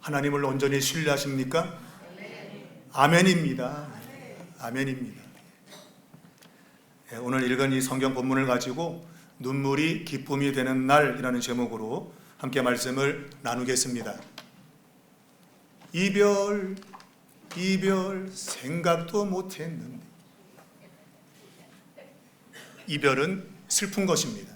하나님을 온전히 신뢰하십니까? 아멘입니다. 아멘입니다. 오늘 읽은 이 성경 본문을 가지고 눈물이 기쁨이 되는 날이라는 제목으로 함께 말씀을 나누겠습니다. 이별 생각도 못했는데. 이별은 슬픈 것입니다.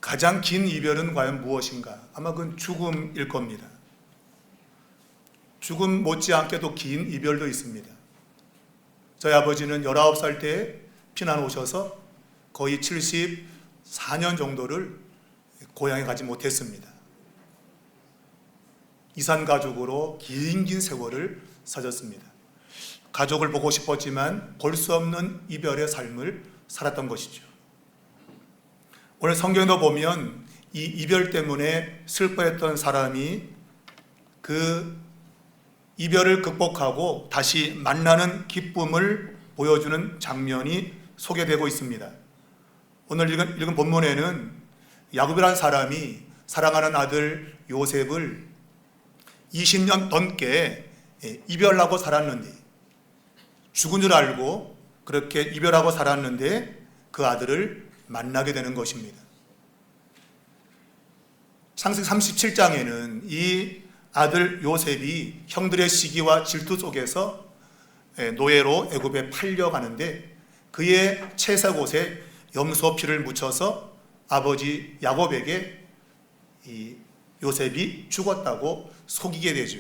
가장 긴 이별은 과연 무엇인가? 아마 그건 죽음일 겁니다. 죽음 못지않게도 긴 이별도 있습니다. 저희 아버지는 19살 때 피난 오셔서 거의 74년 정도를 고향에 가지 못했습니다. 이산가족으로 긴 세월을 사셨습니다. 가족을 보고 싶었지만 볼 수 없는 이별의 삶을 살았던 것이죠. 오늘 성경도 보면 이 이별 때문에 슬퍼했던 사람이 그 이별을 극복하고 다시 만나는 기쁨을 보여주는 장면이 소개되고 있습니다. 오늘 읽은 본문에는 야곱이라는 사람이 사랑하는 아들 요셉을 20년 넘게 이별하고 살았는데, 죽은 줄 알고 그렇게 이별하고 살았는데 그 아들을 만나게 되는 것입니다. 창세기 37장에는 이 아들 요셉이 형들의 시기와 질투 속에서 노예로 애굽에 팔려가는데, 그의 채색옷에 염소 피를 묻혀서 아버지 야곱에게 이 요셉이 죽었다고 속이게 되죠.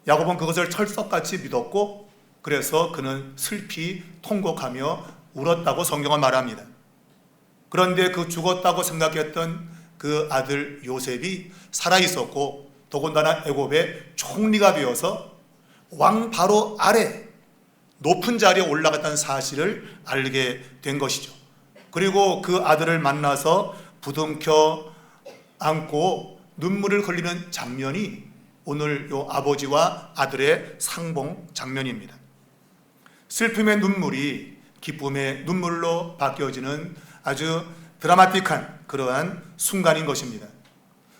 야곱은 그것을 철석같이 믿었고, 그래서 그는 슬피 통곡하며 울었다고 성경은 말합니다. 그런데 그 죽었다고 생각했던 그 아들 요셉이 살아있었고, 더군다나 애굽의 총리가 되어서 왕 바로 아래 높은 자리에 올라갔다는 사실을 알게 된 것이죠. 그리고 그 아들을 만나서 부둥켜 안고 눈물을 흘리는 장면이 오늘 요 아버지와 아들의 상봉 장면입니다. 슬픔의 눈물이 기쁨의 눈물로 바뀌어지는 아주 드라마틱한 그러한 순간인 것입니다.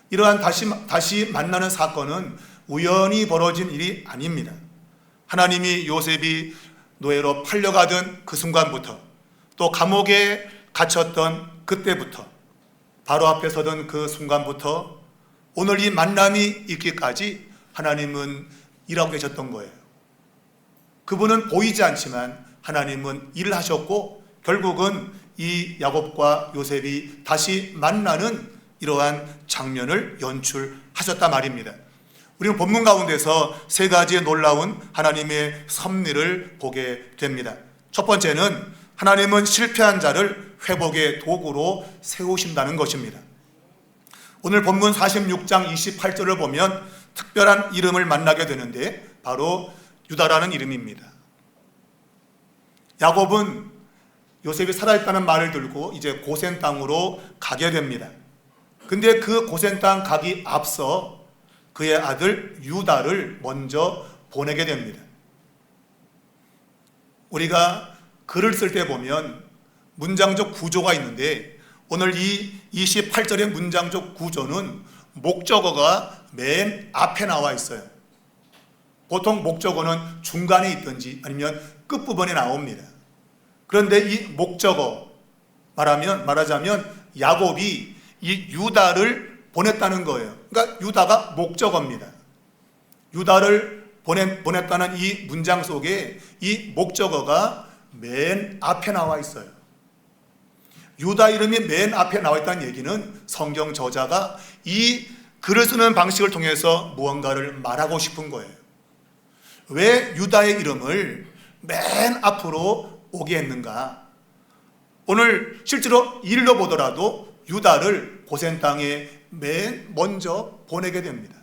이러한 다시 만나는 사건은 우연히 벌어진 일이 아닙니다. 하나님이 요셉이 노예로 팔려가던 그 순간부터, 또 감옥에 갇혔던 그때부터, 바로 앞에 서던 그 순간부터 오늘 이 만남이 있기까지 하나님은 일하고 계셨던 거예요. 그분은 보이지 않지만 하나님은 일을 하셨고, 결국은 이 야곱과 요셉이 다시 만나는 이러한 장면을 연출하셨단 말입니다. 우리는 본문 가운데서 세 가지의 놀라운 하나님의 섭리를 보게 됩니다. 첫 번째는 하나님은 실패한 자를 회복의 도구로 세우신다는 것입니다. 오늘 본문 46장 28절을 보면 특별한 이름을 만나게 되는데, 바로 유다라는 이름입니다. 야곱은 요셉이 살아있다는 말을 들고 이제 고센 땅으로 가게 됩니다. 근데 그 고센 땅 가기 앞서 그의 아들 유다를 먼저 보내게 됩니다. 우리가 글을 쓸 때 보면 문장적 구조가 있는데, 오늘 이 28절의 문장적 구조는 목적어가 맨 앞에 나와 있어요. 보통 목적어는 중간에 있든지 아니면 끝부분에 나옵니다. 그런데 이 목적어 말하자면 야곱이 이 유다를 보냈다는 거예요. 그러니까 유다가 목적어입니다. 유다를 보냈다는 이 문장 속에 이 목적어가 맨 앞에 나와 있어요. 유다 이름이 맨 앞에 나와 있다는 얘기는 성경 저자가 이 글을 쓰는 방식을 통해서 무언가를 말하고 싶은 거예요. 왜 유다의 이름을 맨 앞으로 오게 했는가? 오늘 실제로 일로 보더라도 유다를 고센 땅에 맨 먼저 보내게 됩니다.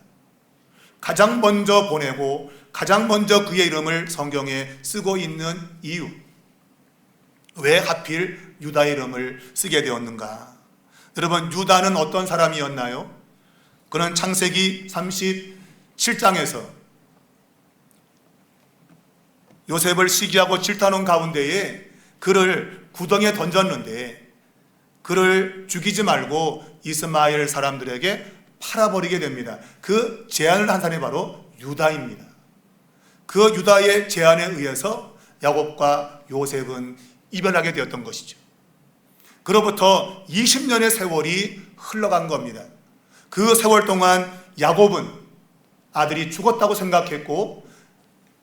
가장 먼저 보내고 가장 먼저 그의 이름을 성경에 쓰고 있는 이유, 왜 하필 유다의 이름을 쓰게 되었는가? 여러분, 유다는 어떤 사람이었나요? 그는 창세기 37장에서 요셉을 시기하고 질타하는 가운데에 그를 구덩이에 던졌는데, 그를 죽이지 말고 이스마엘 사람들에게 팔아버리게 됩니다. 그 제안을 한 사람이 바로 유다입니다. 그 유다의 제안에 의해서 야곱과 요셉은 이별하게 되었던 것이죠. 그로부터 20년의 세월이 흘러간 겁니다. 그 세월 동안 야곱은 아들이 죽었다고 생각했고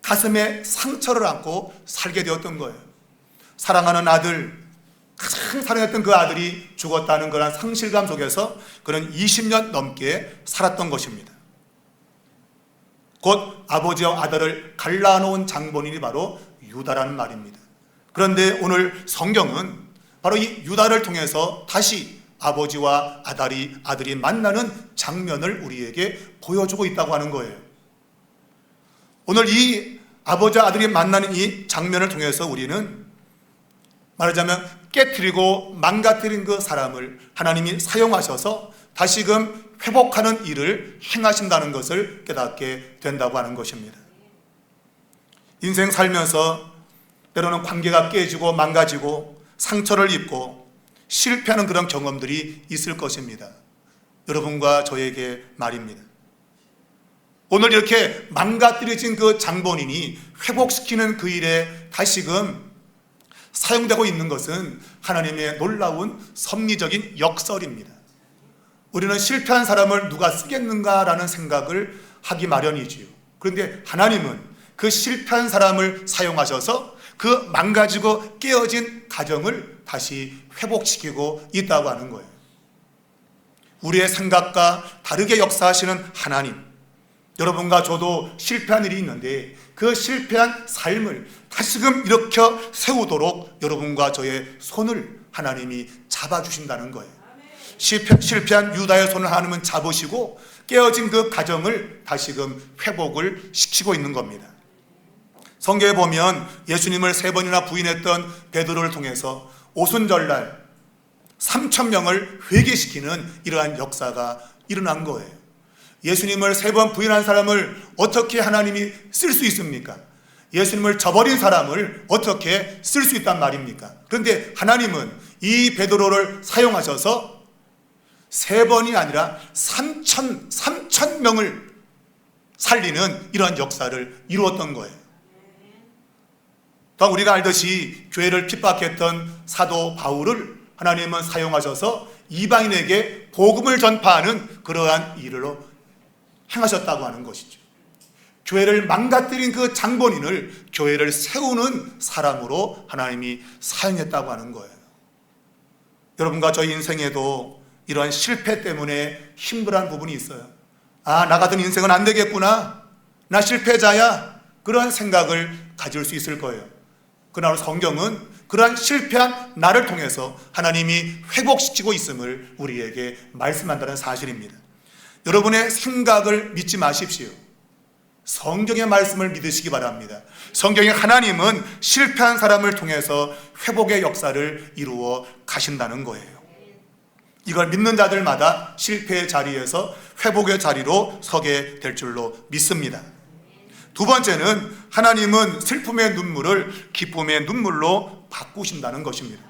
가슴에 상처를 안고 살게 되었던 거예요. 사랑하는 아들, 가장 사랑했던 그 아들이 죽었다는 그런 상실감 속에서 그는 20년 넘게 살았던 것입니다. 곧 아버지와 아들을 갈라놓은 장본인이 바로 유다라는 말입니다. 그런데 오늘 성경은 바로 이 유다를 통해서 다시 아버지와 아들이 만나는 장면을 우리에게 보여주고 있다고 하는 거예요. 오늘 이 아버지와 아들이 만나는 이 장면을 통해서 우리는 말하자면 깨트리고 망가뜨린 그 사람을 하나님이 사용하셔서 다시금 회복하는 일을 행하신다는 것을 깨닫게 된다고 하는 것입니다. 인생 살면서 때로는 관계가 깨지고 망가지고 상처를 입고 실패하는 그런 경험들이 있을 것입니다. 여러분과 저에게 말입니다. 오늘 이렇게 망가뜨려진 그 장본인이 회복시키는 그 일에 다시금 사용되고 있는 것은 하나님의 놀라운 섭리적인 역설입니다. 우리는 실패한 사람을 누가 쓰겠는가라는 생각을 하기 마련이지요. 그런데 하나님은 그 실패한 사람을 사용하셔서 그 망가지고 깨어진 가정을 다시 회복시키고 있다고 하는 거예요. 우리의 생각과 다르게 역사하시는 하나님, 여러분과 저도 실패한 일이 있는데 그 실패한 삶을 다시금 일으켜 세우도록 여러분과 저의 손을 하나님이 잡아주신다는 거예요. 실패한 유다의 손을 하나님은 잡으시고 깨어진 그 가정을 다시금 회복을 시키고 있는 겁니다. 성경에 보면 예수님을 3번이나 부인했던 베드로를 통해서 오순절날 3,000명을 회개시키는 이러한 역사가 일어난 거예요. 예수님을 3번 부인한 사람을 어떻게 하나님이 쓸 수 있습니까? 예수님을 저버린 사람을 어떻게 쓸 수 있단 말입니까? 그런데 하나님은 이 베드로를 사용하셔서 3번이 아니라 3,000명을 살리는 이러한 역사를 이루었던 거예요. 또 우리가 알듯이 교회를 핍박했던 사도 바울을 하나님은 사용하셔서 이방인에게 복음을 전파하는 그러한 일로 행하셨다고 하는 것이죠. 교회를 망가뜨린 그 장본인을 교회를 세우는 사람으로 하나님이 사용했다고 하는 거예요. 여러분과 저희 인생에도 이러한 실패 때문에 힘들어하는 부분이 있어요. 나 같은 인생은 안 되겠구나, 나 실패자야, 그러한 생각을 가질 수 있을 거예요. 그러나 성경은 그러한 실패한 나를 통해서 하나님이 회복시키고 있음을 우리에게 말씀한다는 사실입니다. 여러분의 생각을 믿지 마십시오. 성경의 말씀을 믿으시기 바랍니다. 성경의 하나님은 실패한 사람을 통해서 회복의 역사를 이루어 가신다는 거예요. 이걸 믿는 자들마다 실패의 자리에서 회복의 자리로 서게 될 줄로 믿습니다. 두 번째는 하나님은 슬픔의 눈물을 기쁨의 눈물로 바꾸신다는 것입니다.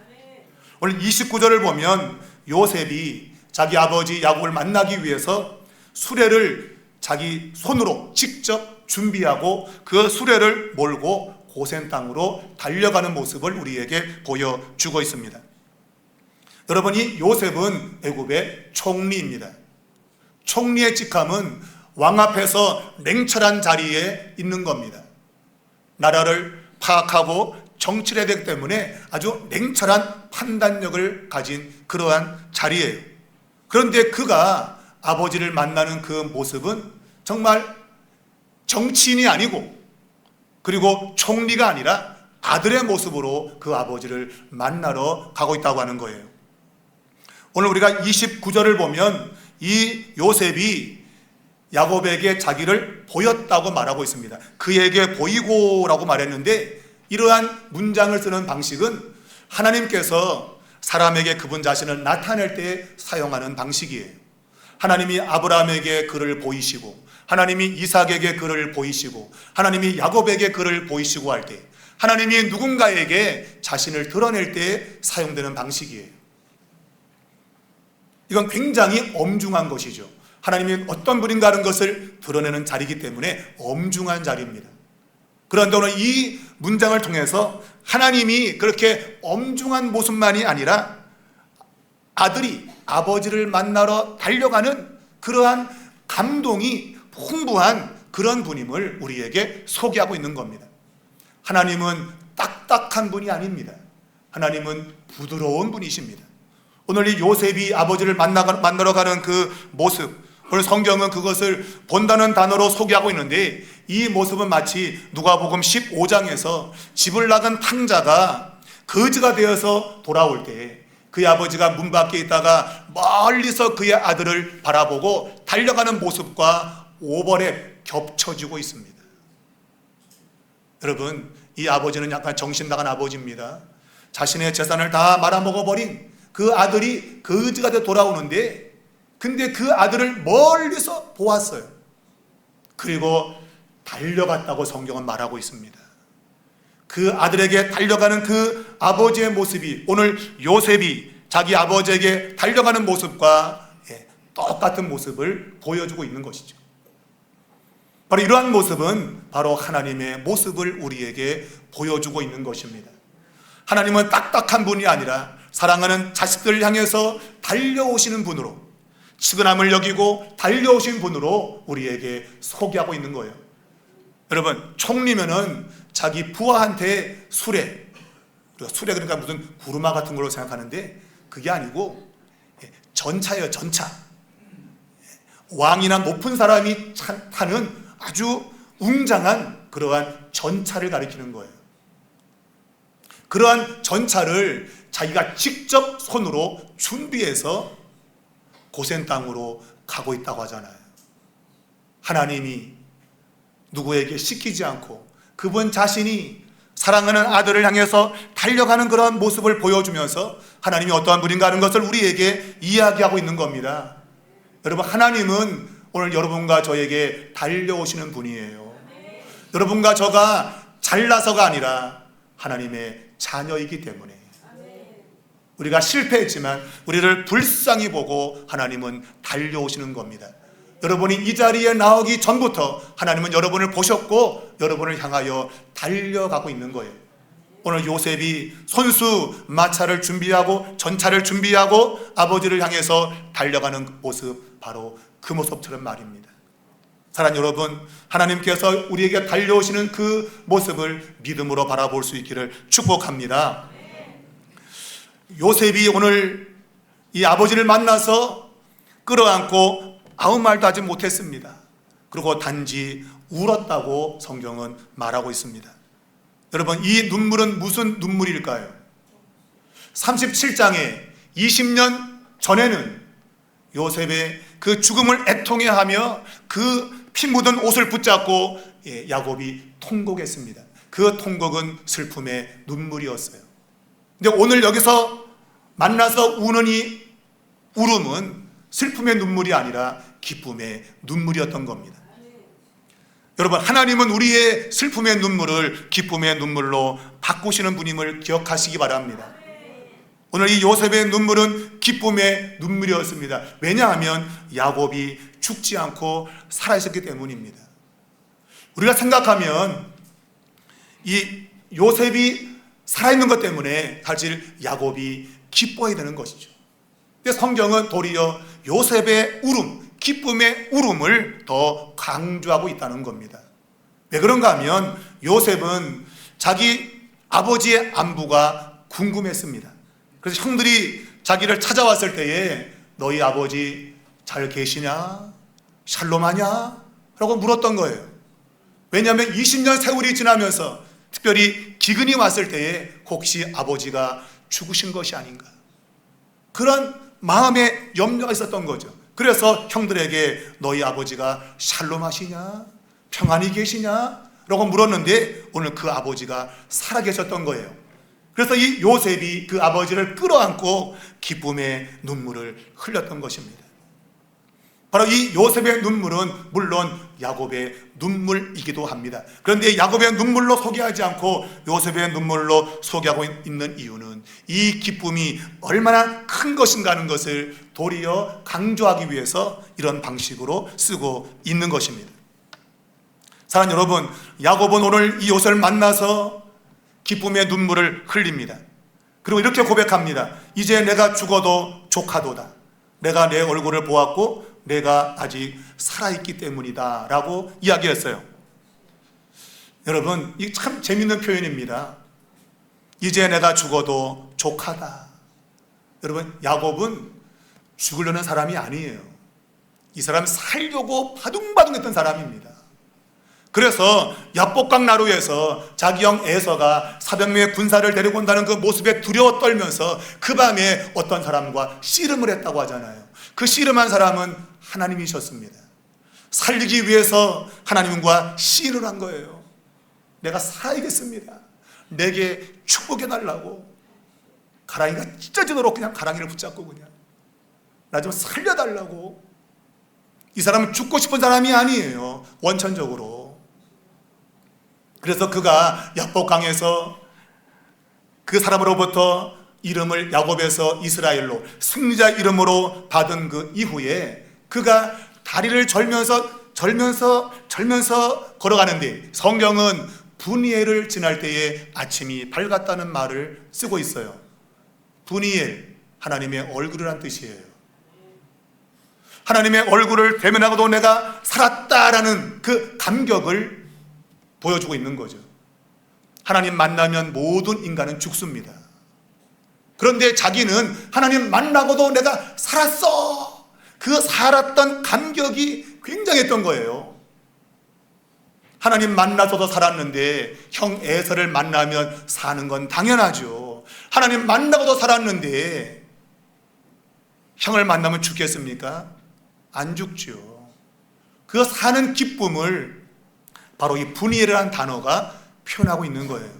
오늘 29절을 보면 요셉이 자기 아버지 야곱을 만나기 위해서 수레를 자기 손으로 직접 준비하고 그 수레를 몰고 고센 땅으로 달려가는 모습을 우리에게 보여주고 있습니다. 여러분, 이 요셉은 애굽의 총리입니다. 총리의 직함은 왕 앞에서 냉철한 자리에 있는 겁니다. 나라를 파악하고 정치를 해야 되기 때문에 아주 냉철한 판단력을 가진 그러한 자리예요. 그런데 그가 아버지를 만나는 그 모습은 정말 정치인이 아니고 그리고 총리가 아니라 아들의 모습으로 그 아버지를 만나러 가고 있다고 하는 거예요. 오늘 우리가 29절을 보면 이 요셉이 야곱에게 자기를 보였다고 말하고 있습니다. 그에게 보이고라고 말했는데 이러한 문장을 쓰는 방식은 하나님께서 사람에게 그분 자신을 나타낼 때 사용하는 방식이에요. 하나님이 아브라함에게 그를 보이시고 하나님이 이삭에게 그를 보이시고 하나님이 야곱에게 그를 보이시고 할 때 하나님이 누군가에게 자신을 드러낼 때 사용되는 방식이에요. 이건 굉장히 엄중한 것이죠. 하나님이 어떤 분인가 하는 것을 드러내는 자리이기 때문에 엄중한 자리입니다. 그런데 오늘 이 문장을 통해서 하나님이 그렇게 엄중한 모습만이 아니라 아들이 아버지를 만나러 달려가는 그러한 감동이 풍부한 그런 분임을 우리에게 소개하고 있는 겁니다. 하나님은 딱딱한 분이 아닙니다. 하나님은 부드러운 분이십니다. 오늘 이 요셉이 아버지를 만나러 가는 그 모습, 오늘 성경은 그것을 본다는 단어로 소개하고 있는데, 이 모습은 마치 누가복음 15장에서 집을 나간 탕자가 거지가 되어서 돌아올 때 그의 아버지가 문 밖에 있다가 멀리서 그의 아들을 바라보고 달려가는 모습과 오버랩 겹쳐지고 있습니다. 여러분, 이 아버지는 약간 정신 나간 아버지입니다. 자신의 재산을 다 말아먹어버린 그 아들이 거지가 되어 돌아오는데, 근데 그 아들을 멀리서 보았어요. 그리고 달려갔다고 성경은 말하고 있습니다. 그 아들에게 달려가는 그 아버지의 모습이 오늘 요셉이 자기 아버지에게 달려가는 모습과 똑같은 모습을 보여주고 있는 것이죠. 바로 이러한 모습은 바로 하나님의 모습을 우리에게 보여주고 있는 것입니다. 하나님은 딱딱한 분이 아니라 사랑하는 자식들을 향해서 달려오시는 분으로, 측은함을 여기고 달려오신 분으로 우리에게 소개하고 있는 거예요. 여러분, 총리면은 자기 부하한테 수레, 우리가 수레 그러니까 무슨 구르마 같은 걸로 생각하는데 그게 아니고 전차예요. 전차. 왕이나 높은 사람이 타는 아주 웅장한 그러한 전차를 가리키는 거예요. 그러한 전차를 자기가 직접 손으로 준비해서 고센 땅으로 가고 있다고 하잖아요. 하나님이 누구에게 시키지 않고 그분 자신이 사랑하는 아들을 향해서 달려가는 그런 모습을 보여주면서 하나님이 어떠한 분인가 하는 것을 우리에게 이야기하고 있는 겁니다. 여러분, 하나님은 오늘 여러분과 저에게 달려오시는 분이에요. 여러분과 저가 잘나서가 아니라 하나님의 자녀이기 때문에 우리가 실패했지만 우리를 불쌍히 보고 하나님은 달려오시는 겁니다. 여러분이 이 자리에 나오기 전부터 하나님은 여러분을 보셨고 여러분을 향하여 달려가고 있는 거예요. 오늘 요셉이 손수 마차를 준비하고 전차를 준비하고 아버지를 향해서 달려가는 모습, 바로 그 모습처럼 말입니다. 사랑하는 여러분, 하나님께서 우리에게 달려오시는 그 모습을 믿음으로 바라볼 수 있기를 축복합니다. 요셉이 오늘 이 아버지를 만나서 끌어안고 아무 말도 하지 못했습니다. 그리고 단지 울었다고 성경은 말하고 있습니다. 여러분, 이 눈물은 무슨 눈물일까요? 37장에 20년 전에는 요셉의 그 죽음을 애통해하며 그 피 묻은 옷을 붙잡고 야곱이 통곡했습니다. 그 통곡은 슬픔의 눈물이었어요. 근데 오늘 여기서 만나서 우는 이 울음은 슬픔의 눈물이 아니라 기쁨의 눈물이었던 겁니다. 여러분, 하나님은 우리의 슬픔의 눈물을 기쁨의 눈물로 바꾸시는 분임을 기억하시기 바랍니다. 오늘 이 요셉의 눈물은 기쁨의 눈물이었습니다. 왜냐하면 야곱이 죽지 않고 살아있었기 때문입니다. 우리가 생각하면 이 요셉이 살아있는 것 때문에 사실 야곱이 기뻐해야 되는 것이죠. 근데 성경은 도리어 요셉의 울음, 기쁨의 울음을 더 강조하고 있다는 겁니다. 왜 그런가 하면 요셉은 자기 아버지의 안부가 궁금했습니다. 그래서 형들이 자기를 찾아왔을 때에 너희 아버지 잘 계시냐? 샬롬하냐? 라고 물었던 거예요. 왜냐하면 20년 세월이 지나면서 특별히 기근이 왔을 때에 혹시 아버지가 죽으신 것이 아닌가, 그런 마음의 염려가 있었던 거죠. 그래서 형들에게 너희 아버지가 샬롬하시냐? 평안히 계시냐? 라고 물었는데 오늘 그 아버지가 살아계셨던 거예요. 그래서 이 요셉이 그 아버지를 끌어안고 기쁨의 눈물을 흘렸던 것입니다. 바로 이 요셉의 눈물은 물론 야곱의 눈물이기도 합니다. 그런데 야곱의 눈물로 소개하지 않고 요셉의 눈물로 소개하고 있는 이유는 이 기쁨이 얼마나 큰 것인가 하는 것을 도리어 강조하기 위해서 이런 방식으로 쓰고 있는 것입니다. 사랑하는 여러분, 야곱은 오늘 이 요셉을 만나서 기쁨의 눈물을 흘립니다. 그리고 이렇게 고백합니다. 이제 내가 죽어도 조카도다. 내가 내 얼굴을 보았고 내가 아직 살아있기 때문이다 라고 이야기했어요. 여러분, 이 참 재밌는 표현입니다. 이제 내가 죽어도 조카다. 여러분, 야곱은 죽으려는 사람이 아니에요. 이 사람 살려고 바둥바둥했던 사람입니다. 그래서 야복강 나루에서 자기 형 에서가 400명의 군사를 데리고 온다는 그 모습에 두려워 떨면서 그 밤에 어떤 사람과 씨름을 했다고 하잖아요. 그 씨름한 사람은 하나님이셨습니다. 살리기 위해서 하나님과 씨름을 한 거예요. 내가 살아야겠습니다. 내게 축복해달라고. 가랑이가 찢어지도록 그냥 가랑이를 붙잡고 그냥 나 좀 살려달라고. 이 사람은 죽고 싶은 사람이 아니에요, 원천적으로. 그래서 그가 야복강에서 그 사람으로부터 이름을 야곱에서 이스라엘로 승리자 이름으로 받은 그 이후에 그가 다리를 절면서 걸어가는데 성경은 분이엘을 지날 때에 아침이 밝았다는 말을 쓰고 있어요. 분이엘, 하나님의 얼굴이란 뜻이에요. 하나님의 얼굴을 대면하고도 내가 살았다라는 그 감격을 보여주고 있는 거죠. 하나님 만나면 모든 인간은 죽습니다. 그런데 자기는 하나님 만나고도 내가 살았어. 그 살았던 감격이 굉장했던 거예요. 하나님 만나서도 살았는데 형 에서를 만나면 사는 건 당연하죠. 하나님 만나고도 살았는데 형을 만나면 죽겠습니까? 안 죽죠. 그 사는 기쁨을 바로 이 분이엘이라는 단어가 표현하고 있는 거예요.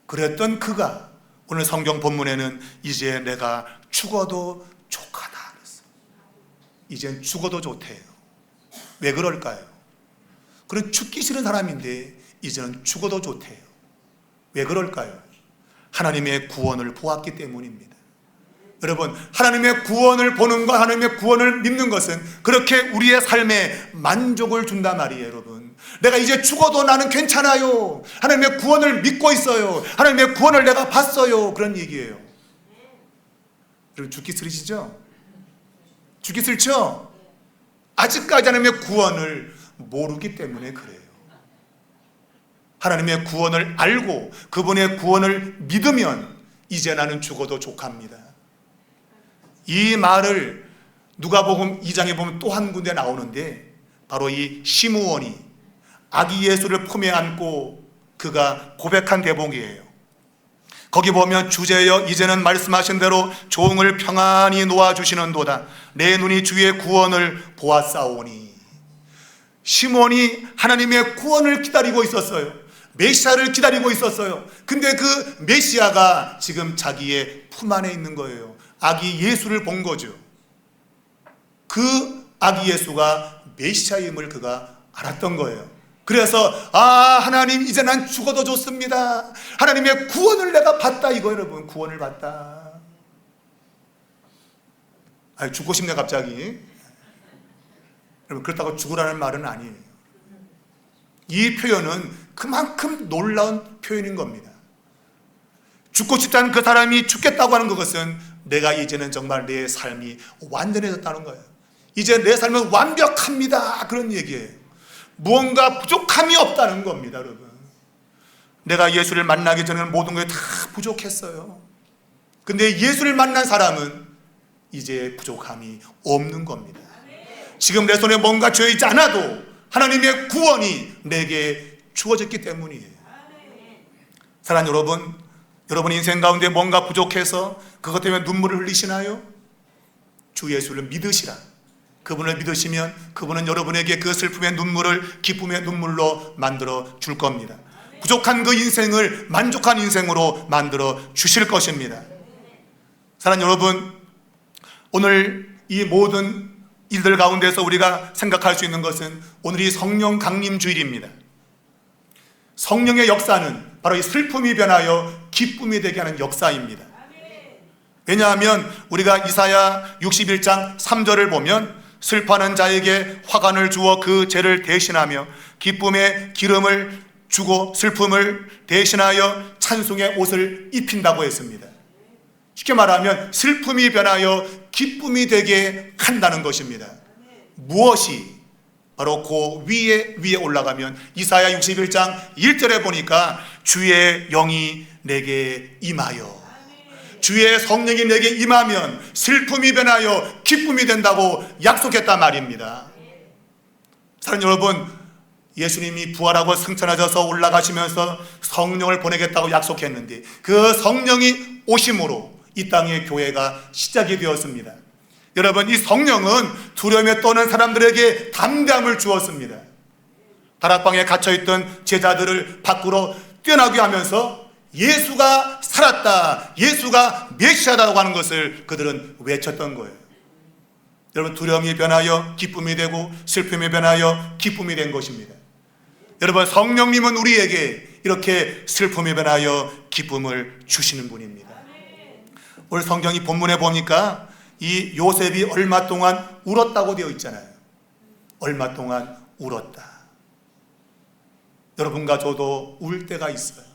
그랬던 그가 오늘 성경 본문에는 이제 내가 죽어도 조카다 그랬어. 이젠 죽어도 좋대요. 왜 그럴까요? 그런 죽기 싫은 사람인데 이제는 죽어도 좋대요. 왜 그럴까요? 하나님의 구원을 보았기 때문입니다. 여러분, 하나님의 구원을 보는 것, 하나님의 구원을 믿는 것은 그렇게 우리의 삶에 만족을 준단 말이에요. 여러분, 내가 이제 죽어도 나는 괜찮아요. 하나님의 구원을 믿고 있어요. 하나님의 구원을 내가 봤어요. 그런 얘기예요. 여러분, 죽기 싫으시죠? 죽기 싫죠? 아직까지 하나님의 구원을 모르기 때문에 그래요. 하나님의 구원을 알고 그분의 구원을 믿으면 이제 나는 죽어도 족합니다. 이 말을 누가복음 2장에 보면 또 한 군데 나오는데 바로 이 시므온이 아기 예수를 품에 안고 그가 고백한 대목이에요. 거기 보면 주제여 이제는 말씀하신 대로 종을 평안히 놓아주시는도다. 내 눈이 주의 구원을 보았사오니. 시므온이 하나님의 구원을 기다리고 있었어요. 메시아를 기다리고 있었어요. 근데 그 메시아가 지금 자기의 품 안에 있는 거예요. 아기 예수를 본 거죠. 그 아기 예수가 메시아임을 그가 알았던 거예요. 그래서 하나님 이제 난 죽어도 좋습니다. 하나님의 구원을 내가 봤다 이거. 여러분, 구원을 봤다. 죽고 싶네 갑자기. 여러분, 그렇다고 죽으라는 말은 아니에요. 이 표현은 그만큼 놀라운 표현인 겁니다. 죽고 싶다는 그 사람이 죽겠다고 하는 그것은 내가 이제는 정말 내 삶이 완전해졌다는 거예요. 이제 내 삶은 완벽합니다. 그런 얘기예요. 무언가 부족함이 없다는 겁니다. 여러분, 내가 예수를 만나기 전에는 모든 게 다 부족했어요. 근데 예수를 만난 사람은 이제 부족함이 없는 겁니다. 지금 내 손에 뭔가 쥐어있지 않아도 하나님의 구원이 내게 주어졌기 때문이에요. 사랑하는 여러분, 여러분 인생 가운데 뭔가 부족해서 그것 때문에 눈물을 흘리시나요? 주 예수를 믿으시라. 그분을 믿으시면 그분은 여러분에게 그 슬픔의 눈물을 기쁨의 눈물로 만들어 줄 겁니다. 부족한 그 인생을 만족한 인생으로 만들어 주실 것입니다. 사랑하는 여러분, 오늘 이 모든 이들 가운데서 우리가 생각할 수 있는 것은 오늘이 성령 강림 주일입니다. 성령의 역사는 바로 이 슬픔이 변하여 기쁨이 되게 하는 역사입니다. 왜냐하면 우리가 이사야 61장 3절을 보면 슬퍼하는 자에게 화관을 주어 그 죄를 대신하며 기쁨의 기름을 주고 슬픔을 대신하여 찬송의 옷을 입힌다고 했습니다. 쉽게 말하면 슬픔이 변하여 기쁨이 되게 한다는 것입니다. 무엇이? 바로 그 위에 올라가면 이사야 61장 1절에 보니까 주의 영이 내게 임하여, 주의 성령이 내게 임하면 슬픔이 변하여 기쁨이 된다고 약속했단 말입니다. 사랑하는 여러분, 예수님이 부활하고 승천하셔서 올라가시면서 성령을 보내겠다고 약속했는데 그 성령이 오심으로 이 땅의 교회가 시작이 되었습니다. 여러분, 이 성령은 두려움에 떠는 사람들에게 담대함을 주었습니다. 다락방에 갇혀있던 제자들을 밖으로 뛰어나게 하면서 예수가 살았다, 예수가 메시아다라고 하는 것을 그들은 외쳤던 거예요. 여러분, 두려움이 변하여 기쁨이 되고 슬픔이 변하여 기쁨이 된 것입니다. 여러분, 성령님은 우리에게 이렇게 슬픔이 변하여 기쁨을 주시는 분입니다. 오늘 성경이 본문에 보니까 이 요셉이 얼마 동안 울었다고 되어 있잖아요. 얼마 동안 울었다. 여러분과 저도 울 때가 있어요.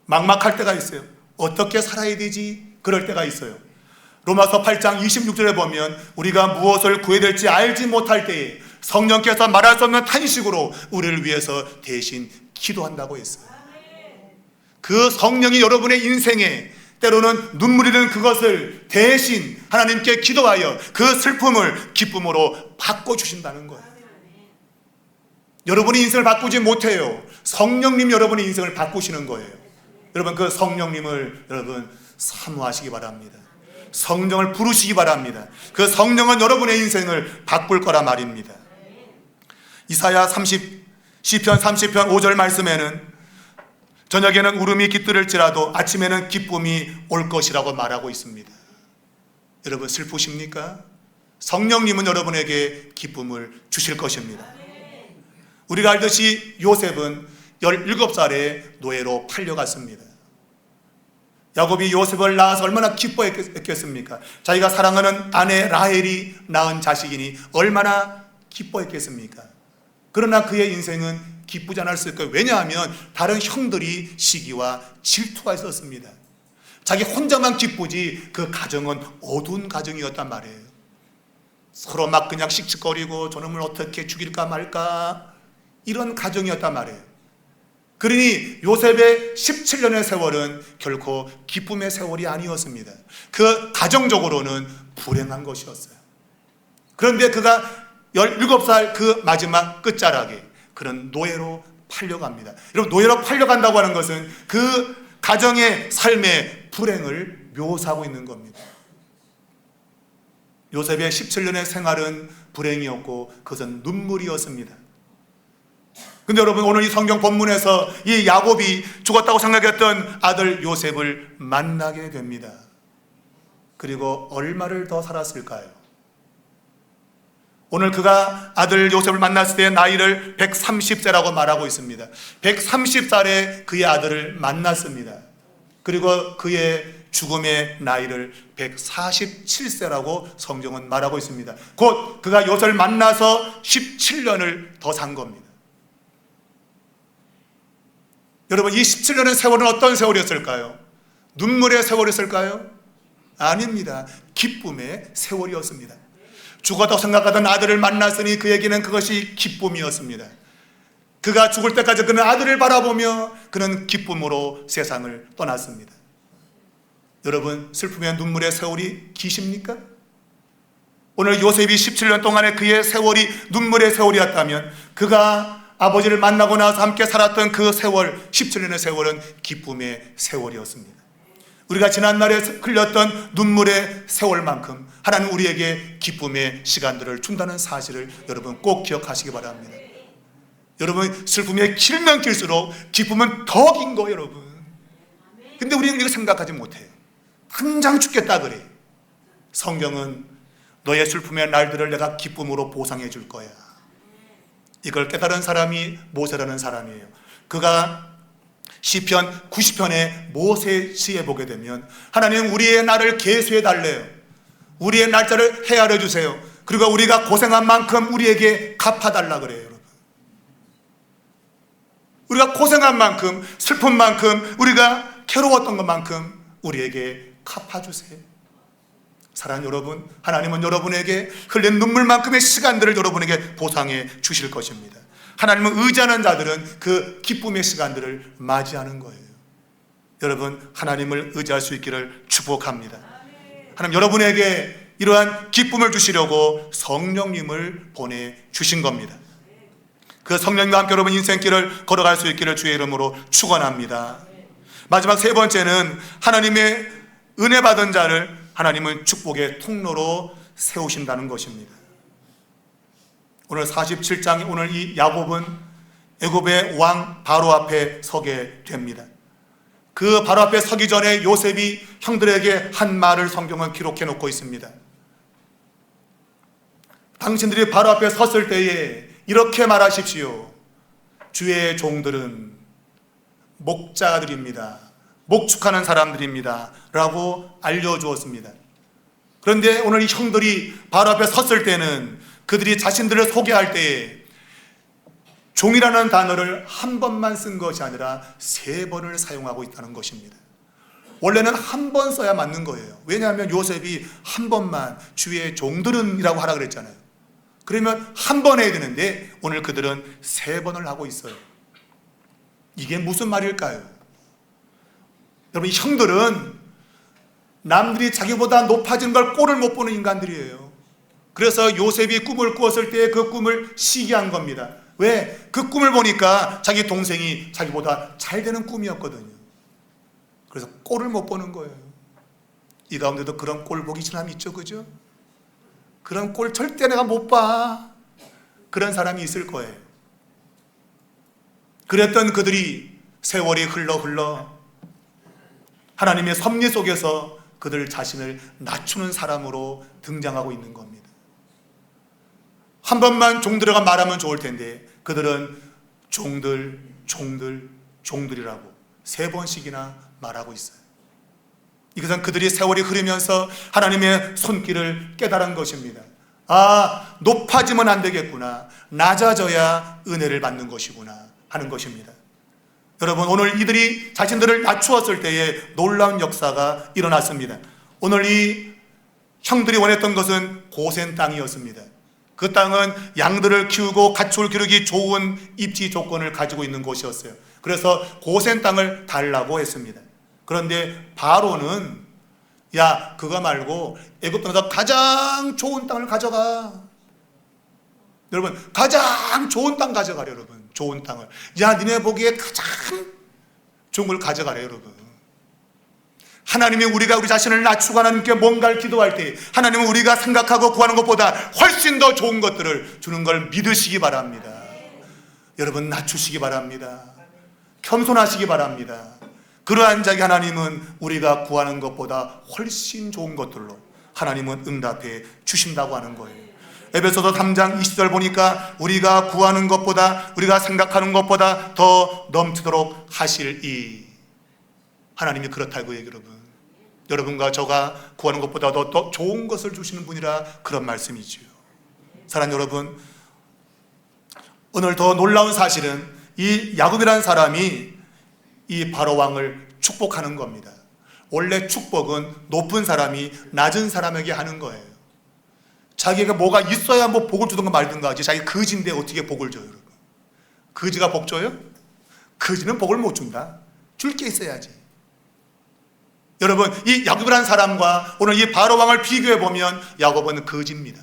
막막할 때가 있어요. 어떻게 살아야 되지? 그럴 때가 있어요. 로마서 8장 26절에 보면 우리가 무엇을 구해야 될지 알지 못할 때에 성령께서 말할 수 없는 탄식으로 우리를 위해서 대신 기도한다고 했어요. 그 성령이 여러분의 인생에 때로는 눈물이 드는 그것을 대신 하나님께 기도하여 그 슬픔을 기쁨으로 바꿔주신다는 거예요. 여러분이 인생을 바꾸지 못해요. 성령님 여러분의 인생을 바꾸시는 거예요. 여러분, 그 성령님을 여러분 사모하시기 바랍니다. 성령을 부르시기 바랍니다. 그 성령은 여러분의 인생을 바꿀 거라 말입니다. 이사야 시편 30편 5절 말씀에는 저녁에는 울음이 깃들을지라도 아침에는 기쁨이 올 것이라고 말하고 있습니다. 여러분, 슬프십니까? 성령님은 여러분에게 기쁨을 주실 것입니다. 우리가 알듯이 요셉은 17살에 노예로 팔려갔습니다. 야곱이 요셉을 낳아서 얼마나 기뻐했겠습니까? 자기가 사랑하는 아내 라헬이 낳은 자식이니 얼마나 기뻐했겠습니까? 그러나 그의 인생은 기쁘지 않았을 거예요. 왜냐하면 다른 형들이 시기와 질투가 있었습니다. 자기 혼자만 기쁘지 그 가정은 어두운 가정이었단 말이에요. 서로 막 그냥 씩씩거리고 저놈을 어떻게 죽일까 말까 이런 가정이었단 말이에요. 그러니 요셉의 17년의 세월은 결코 기쁨의 세월이 아니었습니다. 그 가정적으로는 불행한 것이었어요. 그런데 그가 17살 그 마지막 끝자락에 그런 노예로 팔려갑니다. 여러분, 노예로 팔려간다고 하는 것은 그 가정의 삶의 불행을 묘사하고 있는 겁니다. 요셉의 17년의 생활은 불행이었고 그것은 눈물이었습니다. 근데 여러분, 오늘 이 성경 본문에서 이 야곱이 죽었다고 생각했던 아들 요셉을 만나게 됩니다. 그리고 얼마를 더 살았을까요? 오늘 그가 아들 요셉을 만났을 때 나이를 130세라고 말하고 있습니다. 130살에 그의 아들을 만났습니다. 그리고 그의 죽음의 나이를 147세라고 성경은 말하고 있습니다. 곧 그가 요셉을 만나서 17년을 더 산 겁니다. 여러분, 이 17년의 세월은 어떤 세월이었을까요? 눈물의 세월이었을까요? 아닙니다. 기쁨의 세월이었습니다. 죽었다고 생각하던 아들을 만났으니 그에게는 그것이 기쁨이었습니다. 그가 죽을 때까지 그는 아들을 바라보며 그는 기쁨으로 세상을 떠났습니다. 여러분, 슬픔의 눈물의 세월이 기십니까? 오늘 요셉이 17년 동안의 그의 세월이 눈물의 세월이었다면 그가 아버지를 만나고 나서 함께 살았던 그 세월, 17년의 세월은 기쁨의 세월이었습니다. 우리가 지난날에 흘렸던 눈물의 세월만큼 하나님 우리에게 기쁨의 시간들을 준다는 사실을 여러분 꼭 기억하시기 바랍니다. 여러분, 슬픔이 길면 길수록 기쁨은 더 긴 거예요, 여러분. 근데 우리는 이거 생각하지 못해요. 당장 죽겠다 그래. 성경은 너의 슬픔의 날들을 내가 기쁨으로 보상해 줄 거야. 이걸 깨달은 사람이 모세라는 사람이에요. 그가 시편 90편의 모세 시에 보게 되면 하나님 우리의 날을 계수해 달래요. 우리의 날짜를 헤아려 주세요. 그리고 우리가 고생한 만큼 우리에게 갚아달라 그래요. 여러분, 우리가 고생한 만큼, 슬픈 만큼, 우리가 괴로웠던 것만큼 우리에게 갚아주세요. 사랑하는 여러분, 하나님은 여러분에게 흘린 눈물만큼의 시간들을 여러분에게 보상해 주실 것입니다. 하나님은 의지하는 자들은 그 기쁨의 시간들을 맞이하는 거예요. 여러분, 하나님을 의지할 수 있기를 축복합니다. 하나님 여러분에게 이러한 기쁨을 주시려고 성령님을 보내주신 겁니다. 그 성령님과 함께 여러분 인생길을 걸어갈 수 있기를 주의 이름으로 축원합니다. 마지막 세 번째는 하나님의 은혜 받은 자를 하나님은 축복의 통로로 세우신다는 것입니다. 오늘 47장, 오늘 이 야곱은 애굽의 왕 바로 앞에 서게 됩니다. 그 바로 앞에 서기 전에 요셉이 형들에게 한 말을 성경은 기록해 놓고 있습니다. 당신들이 바로 앞에 섰을 때에 이렇게 말하십시오. 주의 종들은 목자들입니다. 목축하는 사람들입니다. 라고 알려주었습니다. 그런데 오늘 이 형들이 바로 앞에 섰을 때는 그들이 자신들을 소개할 때에 종이라는 단어를 한 번만 쓴 것이 아니라 세 번을 사용하고 있다는 것입니다. 원래는 한 번 써야 맞는 거예요. 왜냐하면 요셉이 한 번만 주의 종들은 이라고 하라 그랬잖아요. 그러면 한 번 해야 되는데 오늘 그들은 세 번을 하고 있어요. 이게 무슨 말일까요? 여러분, 이 형들은 남들이 자기보다 높아진 걸 꼴을 못 보는 인간들이에요. 그래서 요셉이 꿈을 꾸었을 때 그 꿈을 시기한 겁니다. 왜? 그 꿈을 보니까 자기 동생이 자기보다 잘 되는 꿈이었거든요. 그래서 꼴을 못 보는 거예요. 이 가운데도 그런 꼴 보기 싫은 사람 있죠, 그죠? 그런 꼴 절대 내가 못 봐. 그런 사람이 있을 거예요. 그랬던 그들이 세월이 흘러 하나님의 섭리 속에서 그들 자신을 낮추는 사람으로 등장하고 있는 겁니다. 한 번만 종들에가 말하면 좋을 텐데 그들은 종들이라고 세 번씩이나 말하고 있어요. 이것은 그들이 세월이 흐르면서 하나님의 손길을 깨달은 것입니다. 아, 높아지면 안 되겠구나. 낮아져야 은혜를 받는 것이구나 하는 것입니다. 여러분, 오늘 이들이 자신들을 낮추었을 때에 놀라운 역사가 일어났습니다. 오늘 이 형들이 원했던 것은 고센 땅이었습니다. 그 땅은 양들을 키우고 가축을 기르기 좋은 입지 조건을 가지고 있는 곳이었어요. 그래서 고센 땅을 달라고 했습니다. 그런데 바로는 야, 그거 말고 애굽 땅에서 가장 좋은 땅을 가져가. 여러분, 가장 좋은 땅 가져가래. 여러분, 좋은 땅을. 야, 니네 보기에 가장 좋은 걸 가져가래. 여러분, 하나님이 우리가 우리 자신을 낮추고 하나님께 뭔가를 기도할 때 하나님은 우리가 생각하고 구하는 것보다 훨씬 더 좋은 것들을 주는 걸 믿으시기 바랍니다. 여러분, 낮추시기 바랍니다. 겸손하시기 바랍니다. 그러한 자에게 하나님은 우리가 구하는 것보다 훨씬 좋은 것들로 하나님은 응답해 주신다고 하는 거예요. 에베소서 3장 20절 보니까 우리가 구하는 것보다, 우리가 생각하는 것보다 더 넘치도록 하실 이 하나님이 그렇다고 얘기해요. 여러분과 저가 구하는 것보다 더 좋은 것을 주시는 분이라 그런 말씀이지요. 사랑하는 여러분, 오늘 더 놀라운 사실은 이 야곱이라는 사람이 이 바로 왕을 축복하는 겁니다. 원래 축복은 높은 사람이 낮은 사람에게 하는 거예요. 자기가 뭐가 있어야 뭐 복을 주든가 말든가 하지, 자기 거지인데 어떻게 복을 줘요? 여러분, 거지가 복 줘요? 거지는 복을 못 준다. 줄 게 있어야지. 여러분, 이 야곱이라는 사람과 오늘 이 바로 왕을 비교해 보면 야곱은 거지입니다.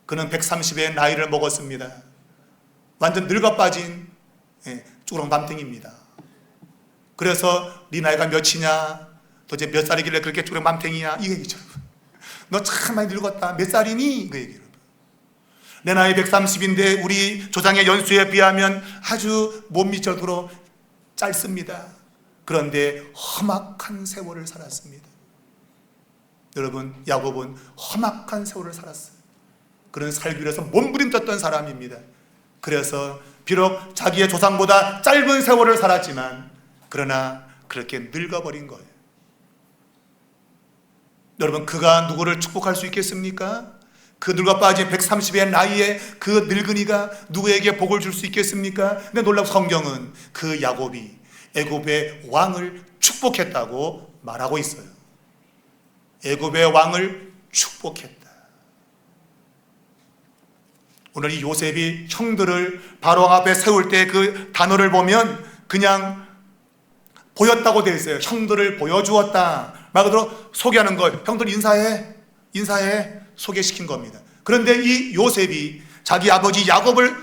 그는 130의 나이를 먹었습니다. 완전 늙어 빠진 쭈렁맘탱입니다. 그래서 네 나이가 몇이냐, 도대체 몇 살이길래 그렇게 쭈렁맘탱이야, 이 얘기죠. 너 참 많이 늙었다. 몇 살이니? 그 얘기를. 내 나이 130인데 우리 조상의 연수에 비하면 아주 못 미쳐도록 짧습니다. 그런데 험악한 세월을 살았습니다. 여러분, 야곱은 험악한 세월을 살았어요. 그런 살기 위해서 몸부림쳤던 사람입니다. 그래서 비록 자기의 조상보다 짧은 세월을 살았지만 그러나 그렇게 늙어버린 거예요. 여러분, 그가 누구를 축복할 수 있겠습니까? 그 늙어 빠진 130의 나이에 그 늙은이가 누구에게 복을 줄 수 있겠습니까? 근데 놀랍 성경은 그 야곱이 애굽의 왕을 축복했다고 말하고 있어요. 애굽의 왕을 축복했다. 오늘 이 요셉이 형들을 바로 앞에 세울 때 그 단어를 보면 그냥 보였다고 되어 있어요. 형들을 보여주었다. 말 그대로 소개하는 걸, 형들 인사해 소개시킨 겁니다. 그런데 이 요셉이 자기 아버지 야곱을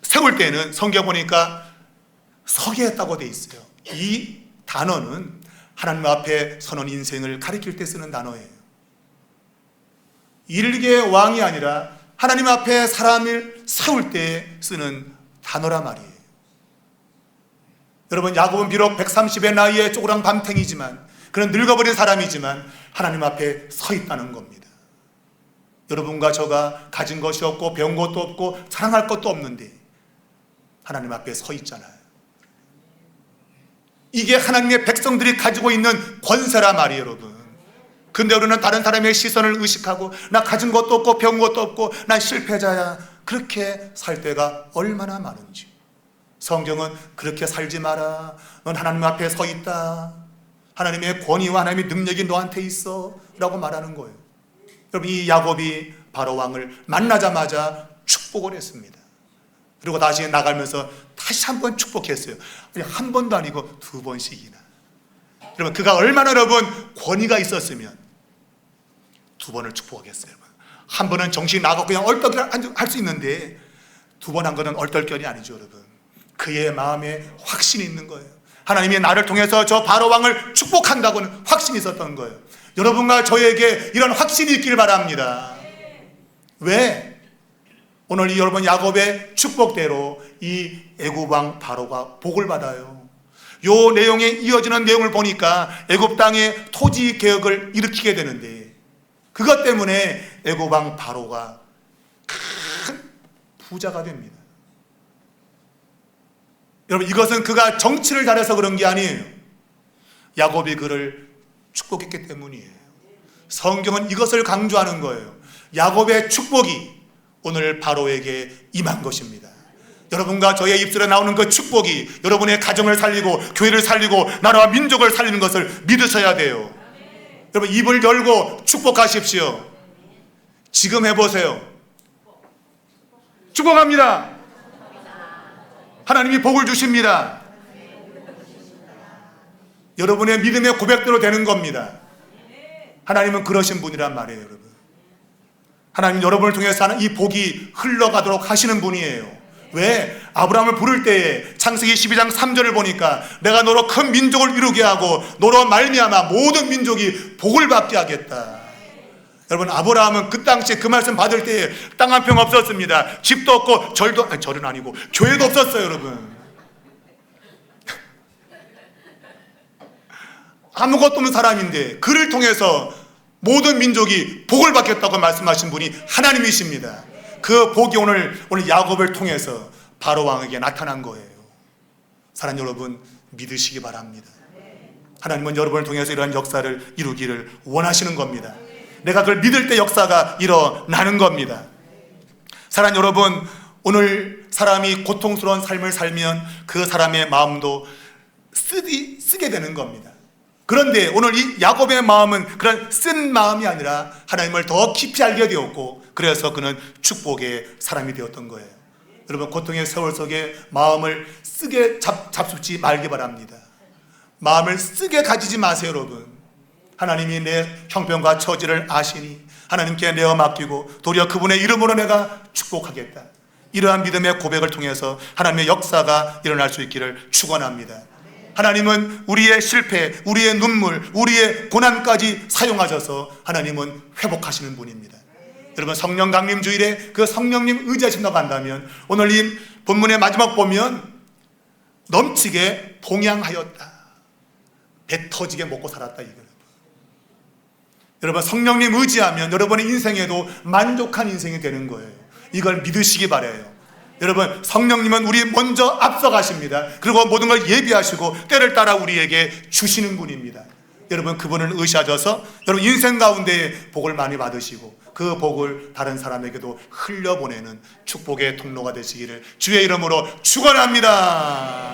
세울 때는 성경 보니까 서게 했다고 되어 있어요. 이 단어는 하나님 앞에 서는 인생을 가리킬 때 쓰는 단어예요. 일개의 왕이 아니라 하나님 앞에 사람을 세울 때 쓰는 단어란 말이에요. 여러분, 야곱은 비록 130의 나이에 쪼그랑 밤탱이지만, 그런 늙어버린 사람이지만 하나님 앞에 서 있다는 겁니다. 여러분과 저가 가진 것이 없고 배운 것도 없고 자랑할 것도 없는데 하나님 앞에 서 있잖아요. 이게 하나님의 백성들이 가지고 있는 권세란 말이에요, 여러분. 근데 우리는 다른 사람의 시선을 의식하고 나 가진 것도 없고 배운 것도 없고 난 실패자야, 그렇게 살 때가 얼마나 많은지. 성경은 그렇게 살지 마라. 넌 하나님 앞에 서 있다. 하나님의 권위와 하나님의 능력이 너한테 있어 라고 말하는 거예요. 여러분, 이 야곱이 바로 왕을 만나자마자 축복을 했습니다. 그리고 다시 나가면서 다시 한 번 축복했어요. 한 번도 아니고 두 번씩이나. 여러분, 그가 얼마나 여러분 권위가 있었으면 두 번을 축복하겠어요. 한 번은 정신이 나가고 그냥 얼떨결 할 수 있는데 두 번 한 거는 얼떨결이 아니죠, 여러분. 그의 마음에 확신이 있는 거예요. 하나님이 나를 통해서 저 바로 왕을 축복한다고는 확신이 있었던 거예요. 여러분과 저에게 이런 확신이 있길 바랍니다. 왜? 오늘 이 여러분 야곱의 축복대로 이 애굽 왕 바로가 복을 받아요. 요 내용에 이어지는 내용을 보니까 애굽 땅의 토지 개혁을 일으키게 되는데 그것 때문에 애굽 왕 바로가 큰 부자가 됩니다. 여러분, 이것은 그가 정치를 잘해서 그런 게 아니에요. 야곱이 그를 축복했기 때문이에요. 성경은 이것을 강조하는 거예요. 야곱의 축복이 오늘 바로에게 임한 것입니다. 여러분과 저의 입술에 나오는 그 축복이 여러분의 가정을 살리고 교회를 살리고 나라와 민족을 살리는 것을 믿으셔야 돼요. 여러분, 입을 열고 축복하십시오. 지금 해보세요. 축복합니다. 하나님이 복을 주십니다. 여러분의 믿음의 고백대로 되는 겁니다. 하나님은 그러신 분이란 말이에요, 여러분. 하나님 여러분을 통해서 하는 이 복이 흘러가도록 하시는 분이에요. 왜? 아브라함을 부를 때에 창세기 12장 3절을 보니까 내가 너로 큰 민족을 이루게 하고 너로 말미암아 모든 민족이 복을 받게 하겠다. 여러분, 아브라함은 그 당시에 그 말씀 받을 때에 땅 한 평 없었습니다. 집도 없고 절은 아니고 교회도 없었어요, 여러분. 아무것도 없는 사람인데 그를 통해서 모든 민족이 복을 받겠다고 말씀하신 분이 하나님이십니다. 그 복이 오늘 야곱을 통해서 바로 왕에게 나타난 거예요. 사랑하는 여러분, 믿으시기 바랍니다. 하나님은 여러분을 통해서 이러한 역사를 이루기를 원하시는 겁니다. 내가 그걸 믿을 때 역사가 일어나는 겁니다. 사랑하는 여러분, 오늘 사람이 고통스러운 삶을 살면 그 사람의 마음도 쓰게 되는 겁니다. 그런데 오늘 이 야곱의 마음은 그런 쓴 마음이 아니라 하나님을 더 깊이 알게 되었고 그래서 그는 축복의 사람이 되었던 거예요. 여러분, 고통의 세월 속에 마음을 쓰게 잡숫지 말기 바랍니다. 마음을 쓰게 가지지 마세요, 여러분. 하나님이 내 형편과 처지를 아시니 하나님께 내어 맡기고 도리어 그분의 이름으로 내가 축복하겠다. 이러한 믿음의 고백을 통해서 하나님의 역사가 일어날 수 있기를 축원합니다. 하나님은 우리의 실패, 우리의 눈물, 우리의 고난까지 사용하셔서 하나님은 회복하시는 분입니다. 여러분, 성령 강림 주일에 그 성령님 의지하신다고 한다면 오늘 이 본문의 마지막 보면 넘치게 동양하였다. 배 터지게 먹고 살았다, 이거예요. 여러분 성령님 의지하면 여러분의 인생에도 만족한 인생이 되는 거예요. 이걸 믿으시기 바라요. 여러분 성령님은 우리 먼저 앞서가십니다. 그리고 모든 걸 예비하시고 때를 따라 우리에게 주시는 분입니다. 여러분 그분을 의지하셔서 여러분 인생 가운데 복을 많이 받으시고 그 복을 다른 사람에게도 흘려보내는 축복의 통로가 되시기를 주의 이름으로 축원합니다.